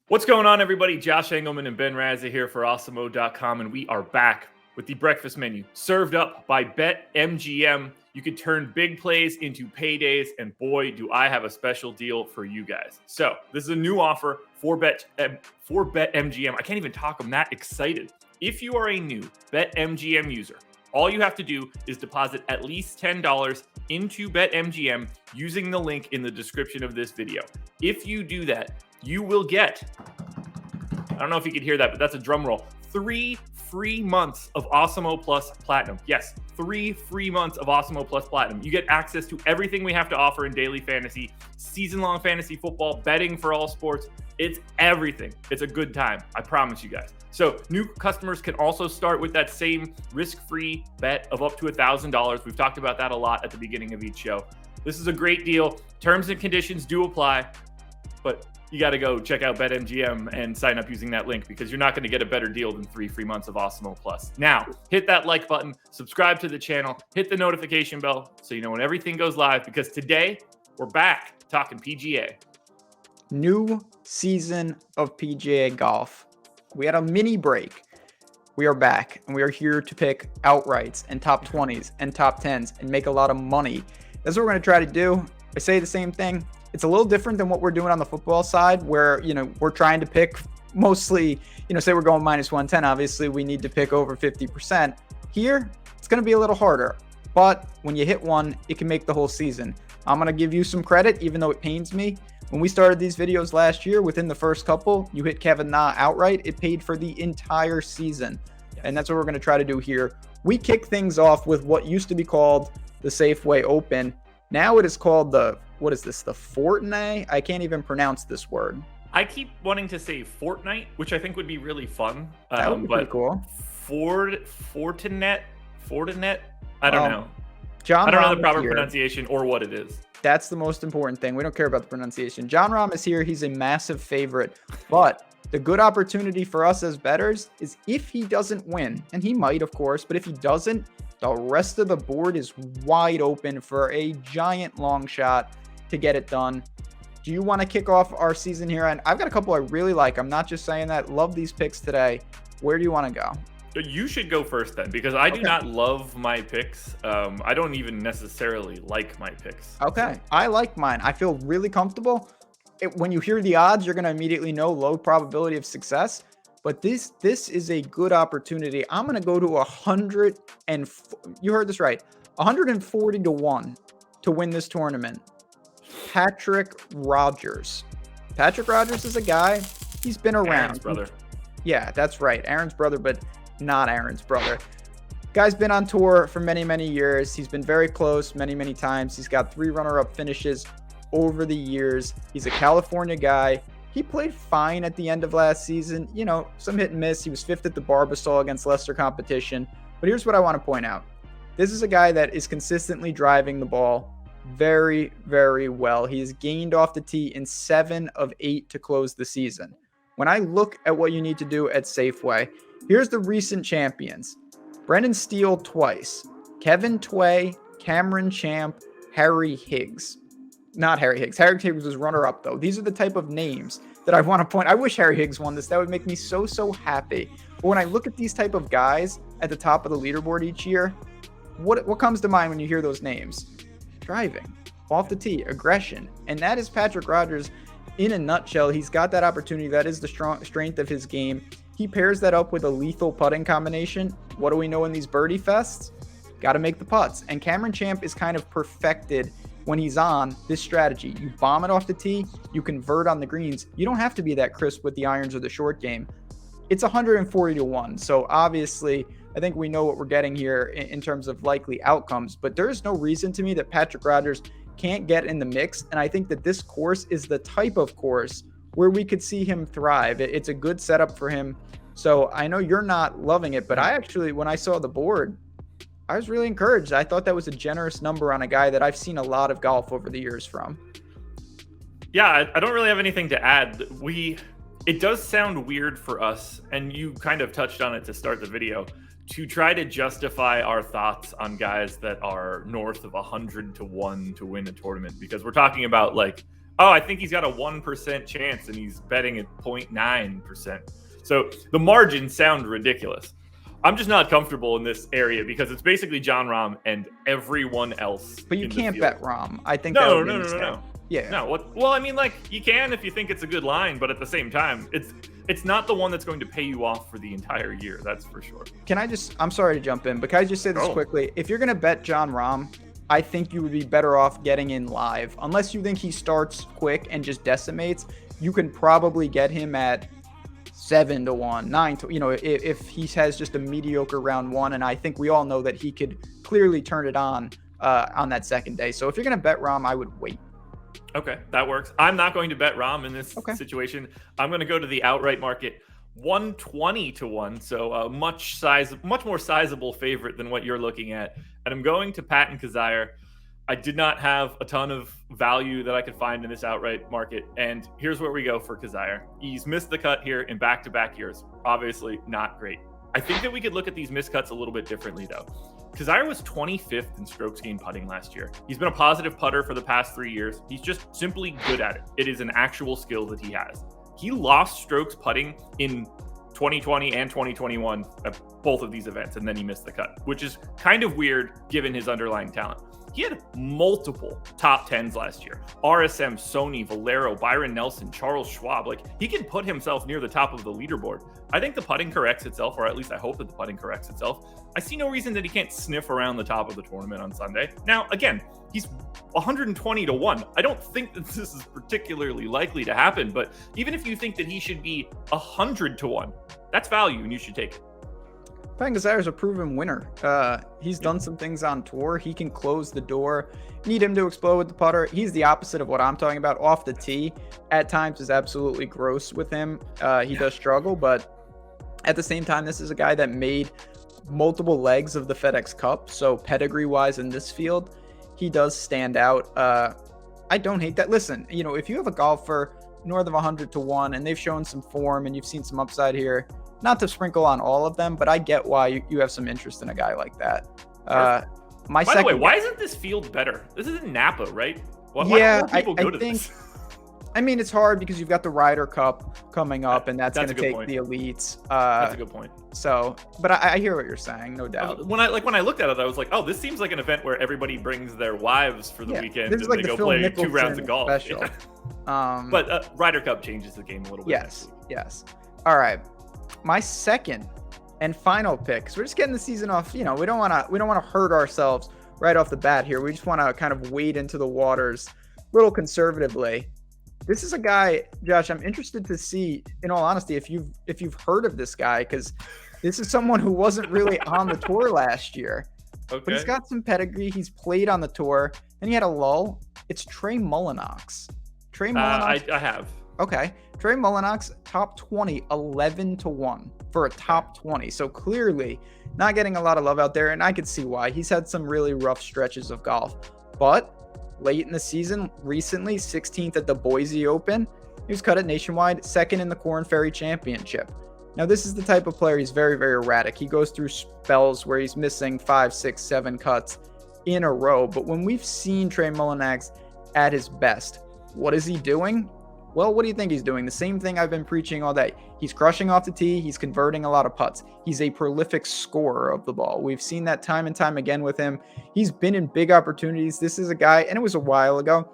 What's going on, everybody? Josh Engleman and Ben Rasa here for Awesemo.com, and we are back with the breakfast menu served up by BetMGM. You can turn big plays into paydays, and boy, do I have a special deal for you guys. So this is a new offer for BetMGM. I can't even talk. I'm that excited. If you are a new BetMGM user, all you have to do is deposit at least $10 into BetMGM using the link in the description of this video. If you do that, you will get, I don't know if you could hear that, but that's a drum roll, 3 free months of Awesemo Plus Platinum. Yes, 3 free months of Awesemo Plus Platinum. You get access to everything we have to offer in daily fantasy, season-long fantasy football, betting for all sports. It's everything. It's a good time. I promise you guys. So new customers can also start with that same risk-free bet of up to $1,000. We've talked about that a lot at the beginning of each show. This is a great deal. Terms and conditions do apply, but you got to go check out BetMGM and sign up using that link because you're not going to get a better deal than 3 free months of Awesemo Plus. Now, hit that like button, subscribe to the channel, hit the notification bell so you know when everything goes live, because today we're back talking PGA. New season of PGA golf. We had a mini break. We are back, and we are here to pick outrights and top 20s and top 10s and make a lot of money. That's what we're going to try to do. I say the same thing. It's a little different than what we're doing on the football side, where, we're trying to pick mostly, say we're going minus 110. Obviously, we need to pick over 50%. Here, it's going to be a little harder. But when you hit one, it can make the whole season. I'm going to give you some credit, even though it pains me. When we started these videos last year, within the first couple, you hit Kevin Na outright. It paid for the entire season. And that's what we're going to try to do here. We kick things off with what used to be called the Safeway Open. Now it is called the Fortinet? I can't even pronounce this word. I keep wanting to say Fortnite, which I think would be really fun. That would be pretty cool. Fortinet? I don't know. John I don't know Rahm the proper here. pronunciation or what it is. That's the most important thing. We don't care about the pronunciation. John Rahm is here. He's a massive favorite. But the good opportunity for us as bettors is if he doesn't win, and he might, of course, but if he doesn't, the rest of the board is wide open for a giant long shot to get it done. Do you want to kick off our season here? And I've got a couple I really like. I'm not just saying that. Love these picks today. Where do you want to go? You should go first then, because I do not love my picks. I don't even necessarily like my picks. Okay, I like mine. I feel really comfortable. When you hear the odds, you're going to immediately know low probability of success. But this is a good opportunity. I'm going to go to 100 and you heard this right, 140 to 1 to win this tournament. Patrick Rodgers. Patrick Rodgers is a guy. He's been around. Aaron's brother. Yeah, that's right. Aaron's brother, but not Aaron's brother. Guy's been on tour for many, many years. He's been very close many, many times. He's got 3 runner-up finishes over the years. He's a California guy. He played fine at the end of last season. Some hit and miss. He was 5th at the Barbasol against lesser competition. But here's what I want to point out. This is a guy that is consistently driving the ball very, very well. He has gained off the tee in 7 of 8 to close the season. When I look at what you need to do at Safeway, here's the recent champions. Brendan Steele twice. Kevin Tway, Cameron Champ, Harry Higgs. Not Harry Higgs. Harry Higgs was runner-up, though. These are the type of names that I want to point. I wish Harry Higgs won this. That would make me so, so happy. But when I look at these type of guys at the top of the leaderboard each year, what comes to mind when you hear those names? Driving, off the tee, aggression. And that is Patrick Rodgers in a nutshell. He's got that opportunity. That is the strength of his game. He pairs that up with a lethal putting combination. What do we know in these birdie fests? Got to make the putts. And Cameron Champ is kind of perfected when he's on this strategy. You bomb it off the tee, you convert on the greens. You don't have to be that crisp with the irons or the short game. It's 140 to 1. So obviously, I think we know what we're getting here in terms of likely outcomes, but there's no reason to me that Patrick Rodgers can't get in the mix. And I think that this course is the type of course where we could see him thrive. It's a good setup for him. So I know you're not loving it, but I actually, when I saw the board, I was really encouraged. I thought that was a generous number on a guy that I've seen a lot of golf over the years from. Yeah, I don't really have anything to add. It does sound weird for us, and you kind of touched on it to start the video, to try to justify our thoughts on guys that are north of 100 to 1 to win a tournament, because we're talking about like Oh, I think he's got a 1% chance, and he's betting at 0.9%. So the margins sound ridiculous. I'm just not comfortable in this area because it's basically Jon Rahm and everyone else. But you can't bet Rahm. I think no. Yeah. No. Well, I mean, like, you can if you think it's a good line, but at the same time, it's not the one that's going to pay you off for the entire year. That's for sure. I'm sorry to jump in, but can I just say this quickly? If you're going to bet Jon Rahm, I think you would be better off getting in live. Unless you think he starts quick and just decimates, you can probably get him at 7-1, 9 to, if he has just a mediocre round one. And I think we all know that he could clearly turn it on that second day. So if you're going to bet Rahm, I would wait. Okay, that works. I'm not going to bet Rahm in this situation. I'm going to go to the outright market, 120-1. So a much more sizable favorite than what you're looking at. And I'm going to Patton Kizzire. I did not have a ton of value that I could find in this outright market. And here's where we go for Kizzire. He's missed the cut here in back-to-back years. Obviously not great. I think that we could look at these missed cuts a little bit differently, though. Kizzire was 25th in strokes gained putting last year. He's been a positive putter for the past 3 years. He's just simply good at it. It is an actual skill that he has. He lost strokes putting in 2020 and 2021 at both of these events, and then he missed the cut, which is kind of weird given his underlying talent. He had multiple top 10s last year. RSM, Sony, Valero, Byron Nelson, Charles Schwab. Like, he can put himself near the top of the leaderboard. I think the putting corrects itself, or at least I hope that the putting corrects itself. I see no reason that he can't sniff around the top of the tournament on Sunday. Now, again, he's 120-1. I don't think that this is particularly likely to happen, but even if you think that he should be 100-1, that's value and you should take it. Patton Kizzire is a proven winner. He's done some things on tour. He can close the door. Need him to explode with the putter. He's the opposite of what I'm talking about. Off the tee, at times is absolutely gross with him. He does struggle, but at the same time, this is a guy that made multiple legs of the FedEx Cup. So pedigree-wise in this field, he does stand out. I don't hate that. Listen, if you have a golfer north of 100-1 and they've shown some form and you've seen some upside here, not to sprinkle on all of them, but I get why you have some interest in a guy like that. By the way, why isn't this field better? This is in Napa, right? Why don't people go to this? I mean, it's hard because you've got the Ryder Cup coming up, and that's going to take the elites. That's a good point. So, but I hear what you're saying, no doubt. When I looked at it, I was like, oh, this seems like an event where everybody brings their wives for the weekend and like they go play 2 rounds of golf. Yeah. But Ryder Cup changes the game a little bit. Yes. All right. My second and final pick, because we're just getting the season off. We don't want to hurt ourselves right off the bat here. We just want to kind of wade into the waters a little conservatively. This is a guy, Josh, I'm interested to see, in all honesty, if you've heard of this guy, because this is someone who wasn't really on the tour last year. Okay. But he's got some pedigree. He's played on the tour, and he had a lull. It's Trey Mullinax. I have. Okay. Trey Mullinax, top 20, 11-1 for a top 20. So clearly not getting a lot of love out there, and I could see why. He's had some really rough stretches of golf. But late in the season, recently, 16th at the Boise Open, he was cut at Nationwide, 2nd in the Corn Ferry Championship. Now, this is the type of player, he's very, very erratic. He goes through spells where he's missing 5, 6, 7 cuts in a row. But when we've seen Trey Mullinax at his best, what is he doing? Well, what do you think he's doing? The same thing I've been preaching all day. He's crushing off the tee. He's converting a lot of putts. He's a prolific scorer of the ball. We've seen that time and time again with him. He's been in big opportunities. This is a guy, and it was a while ago.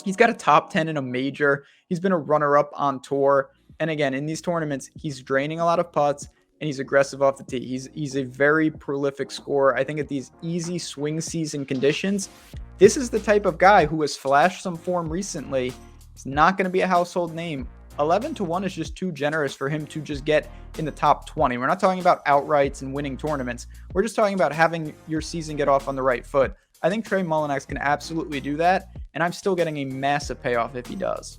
He's got a top 10 in a major. He's been a runner-up on tour. And again, in these tournaments, he's draining a lot of putts, and he's aggressive off the tee. He's a very prolific scorer. I think at these easy swing season conditions, this is the type of guy who has flashed some form recently. It's not going to be a household name. 11-1 is just too generous for him to just get in the top 20. We're not talking about outrights and winning tournaments. We're just talking about having your season get off on the right foot. I think Trey Mullinax can absolutely do that, and I'm still getting a massive payoff if he does.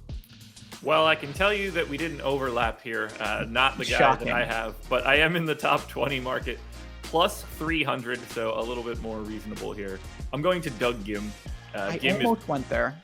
Well, I can tell you that we didn't overlap here. Not the guy that I have, but I am in the top 20 market, plus 300, so a little bit more reasonable here. I'm going to Doug Ghim. I almost went there.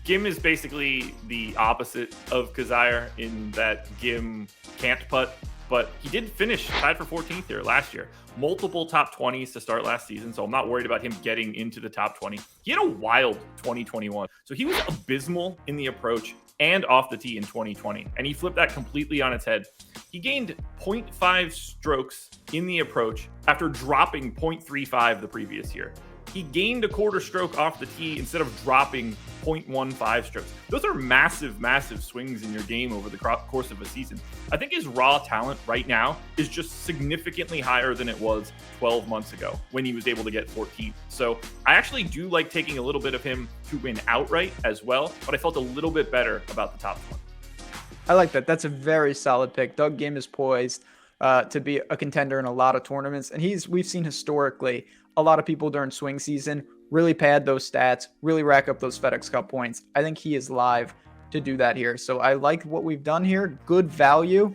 Ghim is basically the opposite of Kizzire in that Ghim can't putt. but he did finish tied for 14th here last year. Multiple top 20s to start last season, so I'm not worried about him getting into the top 20. He had a wild 2021. So he was abysmal in the approach and off the tee in 2020, and he flipped that completely on its head. He gained 0.5 strokes in the approach after dropping 0.35 the previous year. He gained a quarter stroke off the tee instead of dropping 0.15 strokes. Those are massive, massive swings in your game over the course of a season. I think his raw talent right now is just significantly higher than it was 12 months ago when he was able to get 14th. So I actually do like taking a little bit of him to win outright as well, but I felt a little bit better about the top 20. I like that. That's a very solid pick. Doug Ghim is poised to be a contender in a lot of tournaments, and we've seen historically a lot of people during swing season really pad those stats, really rack up those FedEx Cup points. I think he is live to do that here. So I like what we've done here. Good value.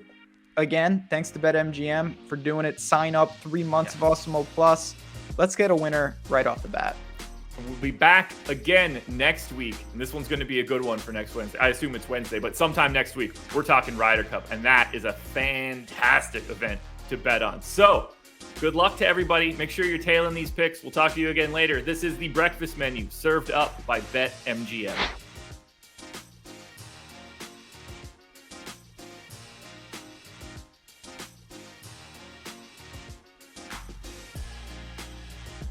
Again, thanks to BetMGM for doing it. Sign up 3 months of Awesemo Plus. Let's get a winner right off the bat. We'll be back again next week, and this one's going to be a good one for next Wednesday. I assume it's Wednesday, but sometime next week, we're talking Ryder Cup, and that is a fantastic event to bet on. So good luck to everybody. Make sure you're tailing these picks. We'll talk to you again later. This is the breakfast menu served up by BetMGM.